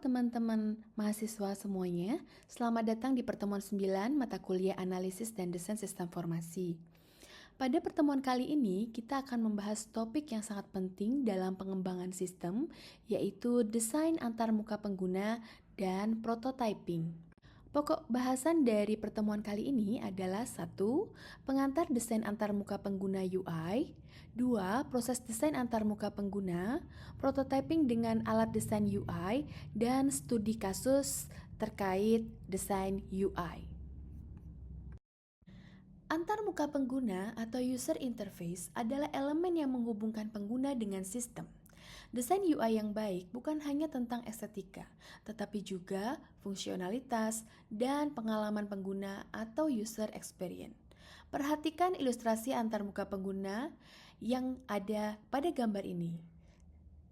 teman-teman mahasiswa semuanya, selamat datang di pertemuan 9 mata kuliah Analisis dan Desain Sistem Formasi. Pada pertemuan kali ini, kita akan membahas topik yang sangat penting dalam pengembangan sistem, yaitu desain antarmuka pengguna dan prototyping. Pokok bahasan dari pertemuan kali ini adalah 1. Pengantar desain antarmuka pengguna UI. 2. Proses desain antarmuka pengguna, prototyping dengan alat desain UI, dan studi kasus terkait desain UI. Antarmuka pengguna atau user interface adalah elemen yang menghubungkan pengguna dengan sistem. Desain UI yang baik bukan hanya tentang estetika, tetapi juga fungsionalitas dan pengalaman pengguna atau user experience. Perhatikan ilustrasi antarmuka pengguna yang ada pada gambar ini.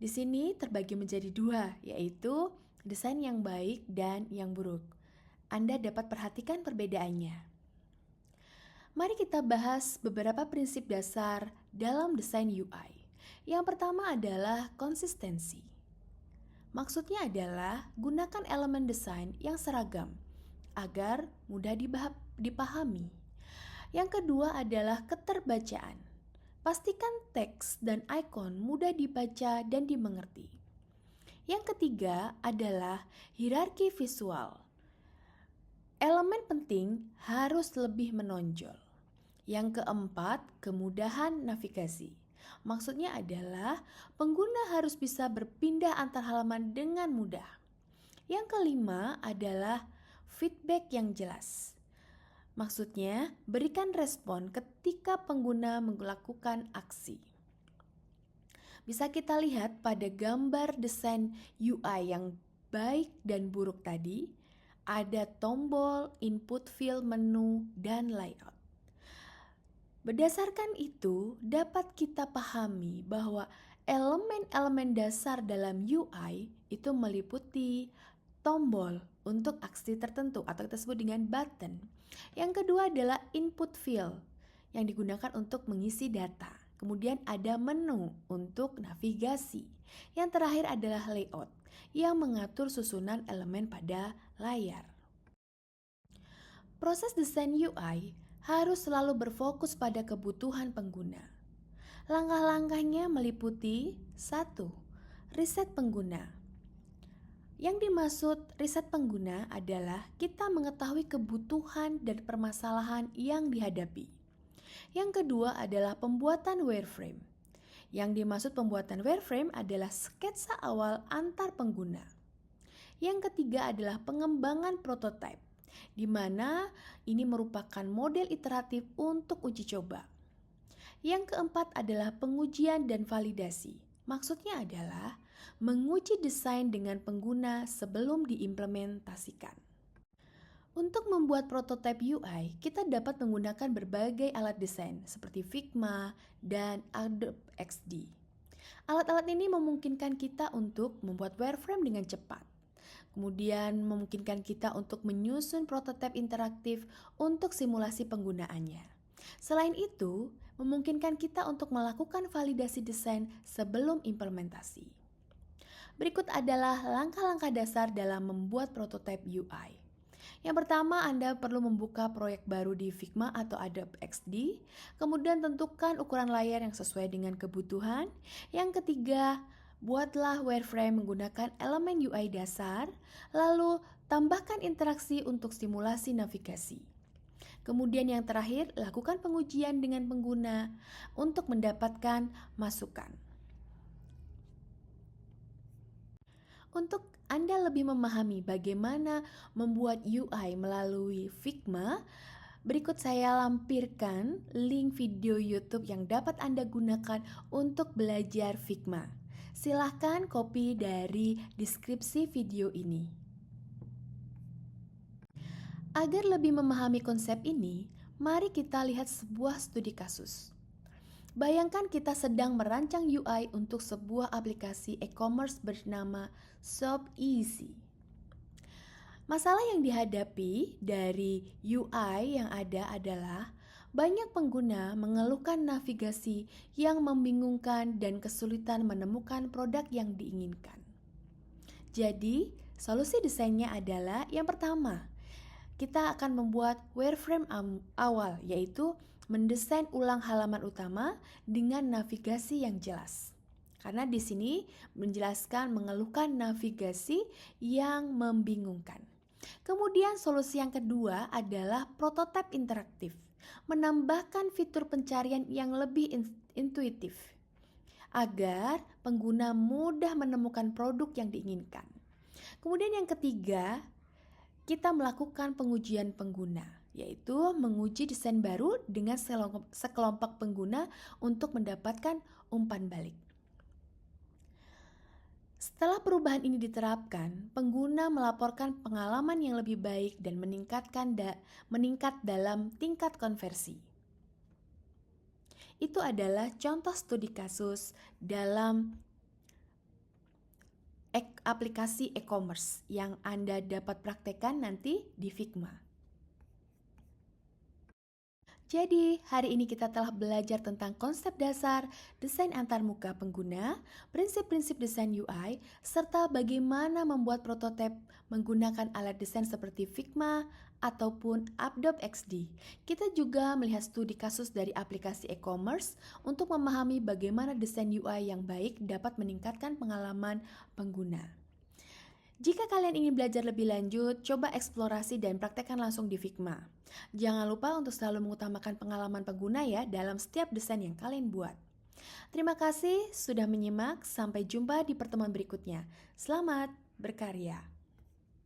Di sini terbagi menjadi 2, yaitu desain yang baik dan yang buruk. Anda dapat perhatikan perbedaannya. Mari kita bahas beberapa prinsip dasar dalam desain UI. Yang pertama adalah konsistensi. Maksudnya adalah gunakan elemen desain yang seragam agar mudah dipahami. Yang kedua adalah keterbacaan. Pastikan teks dan ikon mudah dibaca dan dimengerti. Yang ketiga adalah hierarki visual. Elemen penting harus lebih menonjol. Yang keempat, kemudahan navigasi. Maksudnya adalah pengguna harus bisa berpindah antar halaman dengan mudah. Yang kelima adalah feedback yang jelas. Maksudnya, berikan respon ketika pengguna melakukan aksi. Bisa kita lihat pada gambar desain UI yang baik dan buruk tadi, ada tombol, input field, menu, dan layout. Berdasarkan itu, dapat kita pahami bahwa elemen-elemen dasar dalam UI itu meliputi tombol untuk aksi tertentu atau kita sebut dengan button. Yang kedua adalah input field yang digunakan untuk mengisi data. Kemudian ada menu untuk navigasi. Yang terakhir adalah layout yang mengatur susunan elemen pada layar. Proses desain UI harus selalu berfokus pada kebutuhan pengguna. Langkah-langkahnya meliputi 1. Riset pengguna. Yang dimaksud riset pengguna adalah kita mengetahui kebutuhan dan permasalahan yang dihadapi. Yang kedua adalah pembuatan wireframe. Yang dimaksud pembuatan wireframe adalah sketsa awal antar pengguna. Yang ketiga adalah pengembangan prototype, di mana ini merupakan model iteratif untuk uji coba. Yang keempat adalah pengujian dan validasi. Maksudnya adalah menguji desain dengan pengguna sebelum diimplementasikan. Untuk membuat prototipe UI, kita dapat menggunakan berbagai alat desain seperti Figma dan Adobe XD. Alat-alat ini memungkinkan kita untuk membuat wireframe dengan cepat. Kemudian memungkinkan kita untuk menyusun prototipe interaktif untuk simulasi penggunaannya. Selain itu, memungkinkan kita untuk melakukan validasi desain sebelum implementasi. Berikut adalah langkah-langkah dasar dalam membuat prototipe UI. Yang pertama, Anda perlu membuka proyek baru di Figma atau Adobe XD, kemudian tentukan ukuran layar yang sesuai dengan kebutuhan. Yang ketiga, buatlah wireframe menggunakan elemen UI dasar, lalu tambahkan interaksi untuk simulasi navigasi. Kemudian yang terakhir, lakukan pengujian dengan pengguna untuk mendapatkan masukan. Untuk Anda lebih memahami bagaimana membuat UI melalui Figma, berikut saya lampirkan link video YouTube yang dapat Anda gunakan untuk belajar Figma. Silahkan copy dari deskripsi video ini. Agar lebih memahami konsep ini, mari kita lihat sebuah studi kasus. Bayangkan kita sedang merancang UI untuk sebuah aplikasi e-commerce bernama ShopEasy. Masalah yang dihadapi dari UI yang ada adalah banyak pengguna mengeluhkan navigasi yang membingungkan dan kesulitan menemukan produk yang diinginkan. Jadi, Solusi desainnya adalah yang pertama, kita akan membuat wireframe awal, yaitu mendesain ulang halaman utama dengan navigasi yang jelas. Karena di sini menjelaskan mengeluhkan navigasi yang membingungkan. Kemudian solusi yang kedua adalah prototipe interaktif, menambahkan fitur pencarian yang lebih intuitif agar pengguna mudah menemukan produk yang diinginkan. Kemudian yang ketiga, kita melakukan pengujian pengguna, yaitu menguji desain baru dengan sekelompok pengguna untuk mendapatkan umpan balik. Setelah perubahan ini diterapkan, pengguna melaporkan pengalaman yang lebih baik dan meningkat dalam tingkat konversi. Itu adalah contoh studi kasus dalam aplikasi e-commerce yang Anda dapat praktekkan nanti di Figma. Jadi, hari ini kita telah belajar tentang konsep dasar desain antarmuka pengguna, prinsip-prinsip desain UI, serta bagaimana membuat prototipe menggunakan alat desain seperti Figma ataupun Adobe XD. Kita juga melihat studi kasus dari aplikasi e-commerce untuk memahami bagaimana desain UI yang baik dapat meningkatkan pengalaman pengguna. Jika kalian ingin belajar lebih lanjut, coba eksplorasi dan praktekkan langsung di Figma. Jangan lupa untuk selalu mengutamakan pengalaman pengguna ya dalam setiap desain yang kalian buat. Terima kasih sudah menyimak, sampai jumpa di pertemuan berikutnya. Selamat berkarya.